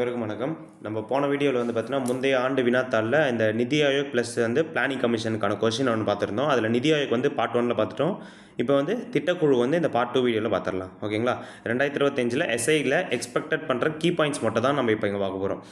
அனைவருக்கும் வணக்கம். நம்ம போன வீடியோவில் வந்து பார்த்தீங்கன்னா, முந்தைய ஆண்டு வினாத்தாளில் இந்த நிதி ஆயோக் ப்ளஸ் வந்து பிளானிங் கமிஷனுக்கான கொஸ்டின் ஒன்று பார்த்துருந்தோம். அதில் நிதி ஆயோக் வந்து பார்ட் 1ல் பார்த்துட்டோம். இப்போ வந்து திட்டக்குழு வந்து இந்த பார்ட் 2 வீடியோவில் பார்த்துடலாம். ஓகேங்களா? 2025 எஸ்ஐயில் எக்ஸ்பெக்டட் பண்ணுற கீ பாயிண்ட்ஸ் மட்டும் தான் நம்ம இப்போ இங்கே பார்க்க போகிறோம்.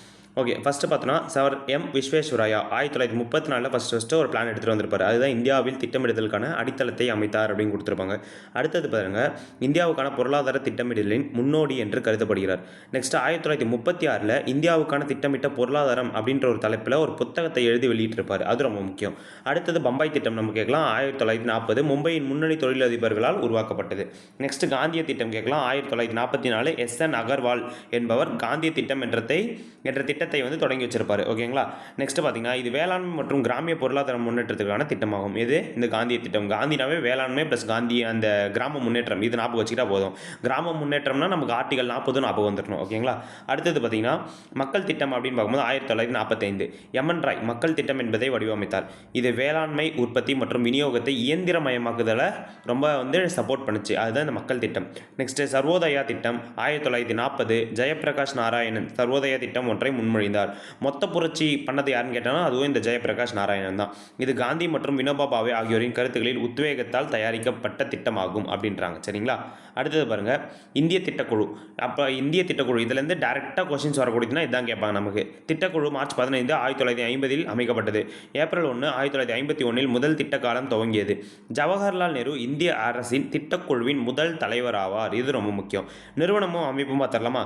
ஓகே, ஃபஸ்ட்டு பார்த்தோன்னா சர் எம் விஸ்வேஸ்வரய்யா 1934 ஃபஸ்ட்டு ஒரு பிளான் எடுத்துகிட்டு வந்திருப்பார். அதுதான் இந்தியாவில் திட்டமிடுதலுக்கான அடித்தளத்தை அமைத்தார் அப்படின்னு கொடுத்துருப்பாங்க. அடுத்தது பாருங்கள், இந்தியாவுக்கான பொருளாதார திட்டமிடலின் முன்னோடி என்று கருதப்படுகிறார். நெக்ஸ்ட் 1936 இந்தியாவுக்கான திட்டமிட்ட பொருளாதாரம் அப்படின்ற ஒரு தலைப்பில் ஒரு புத்தகத்தை எழுதி வெளியிட்டிருப்பார். அது ரொம்ப முக்கியம். அடுத்தது பம்பாய் திட்டம் நம்ம கேட்கலாம். 1940 மும்பையின் முன்னணி தொழிலதிபர்களால் உருவாக்கப்பட்டது. நெக்ஸ்ட் காந்திய திட்டம் கேட்கலாம். 1944 எஸ்.என். அகர்வால் என்பவர் காந்திய திட்டம் என்ற திட்டத்தை வந்து தொடங்கி வச்சிருப்பார். ஓகேங்களா? நெக்ஸ்ட் பார்த்தீங்கன்னா, இது வேளாண்மை மற்றும் கிராமிய பொருளாதார முன்னேற்றத்துக்கான திட்டமாகும். இது இந்த காந்திய திட்டம். காந்தினாவே வேளாண்மை ப்ளஸ் காந்திய அந்த கிராம முன்னேற்றம், இது ஞாபகம் வச்சுக்கிட்டா போதும். கிராம முன்னேற்றம்னா நமக்கு ஆர்டிகல் 40 ஞாபகம் வந்துடணும். ஓகேங்களா? அடுத்தது பார்த்தீங்கன்னா, மக்கள் திட்டம் அப்படின்னு பார்க்கும்போது 1945 எம்.என். ராய் மக்கள் திட்டம் என்பதை வடிவமைத்தார். இது வேளாண்மை உற்பத்தி மற்றும் விநியோகத்தை இயந்திரமயமாக்குதலை ரொம்ப வந்து சப்போர்ட் பண்ணுச்சு. அதுதான் இந்த மக்கள் திட்டம். நெக்ஸ்ட் சர்வோதயா திட்டம் 1940 ஜெயபிரகாஷ் நாராயணன் சர்வோதயா திட்டம் ஒன்றை முன்மொழிந்தார். மொத்த புரட்சி பண்ணது யாருன்னு கேட்டாலும் அதுவும் இந்த ஜெயபிரகாஷ் நாராயணன் தான். இது காந்தி மற்றும் வினோபா பாவே ஆகியோரின் கருத்துக்களில் உத்வேகத்தால் தயாரிக்கப்பட்ட திட்டமாகும் அப்படின்றாங்க. சரிங்களா? அடுத்தது பாருங்க, இந்திய திட்டக்குழு. அப்போ இந்திய திட்டக்குழு இதுலேருந்து டைரெக்டாக கொஸ்டின்ஸ் வரக்கூடியதுன்னா இதான் கேட்பாங்க நமக்கு. திட்டக்குழு மார்ச் 15 1950 அமைக்கப்பட்டது. ஏப்ரல் 1 1951 முதல் திட்ட காலம் துவங்கியது. ஜவஹர்லால் நேரு இந்திய அரசின் திட்டக்குழுவின் முதல் தலைவர் ஆவார். இது ரொம்ப முக்கியம். நிறுவனமும் அமைப்பும் பார்த்துடலாமா?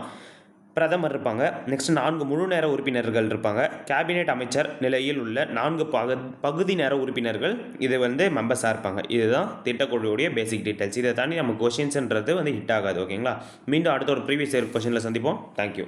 பிரதமர் இருப்பாங்க. நெக்ஸ்ட் 4 முழு நேர உறுப்பினர்கள் இருப்பாங்க. கேபினெட் அமைச்சர் நிலையில் உள்ள 4 பகுதி நேர உறுப்பினர்கள் இது வந்து மெம்பர்ஸாக இருப்பாங்க. இதுதான் திட்டக்குழுவுடைய பேசிக் டீட்டெயில்ஸ். இதை தாண்டி நம்ம கொஷின்ஸ்ன்றது வந்து ஹிட் ஆகாது. ஓகேங்களா? மீண்டும் அடுத்த ஒரு ப்ரீவியஸ் இயர் கொஷினில் சந்திப்போம். தேங்க்யூ.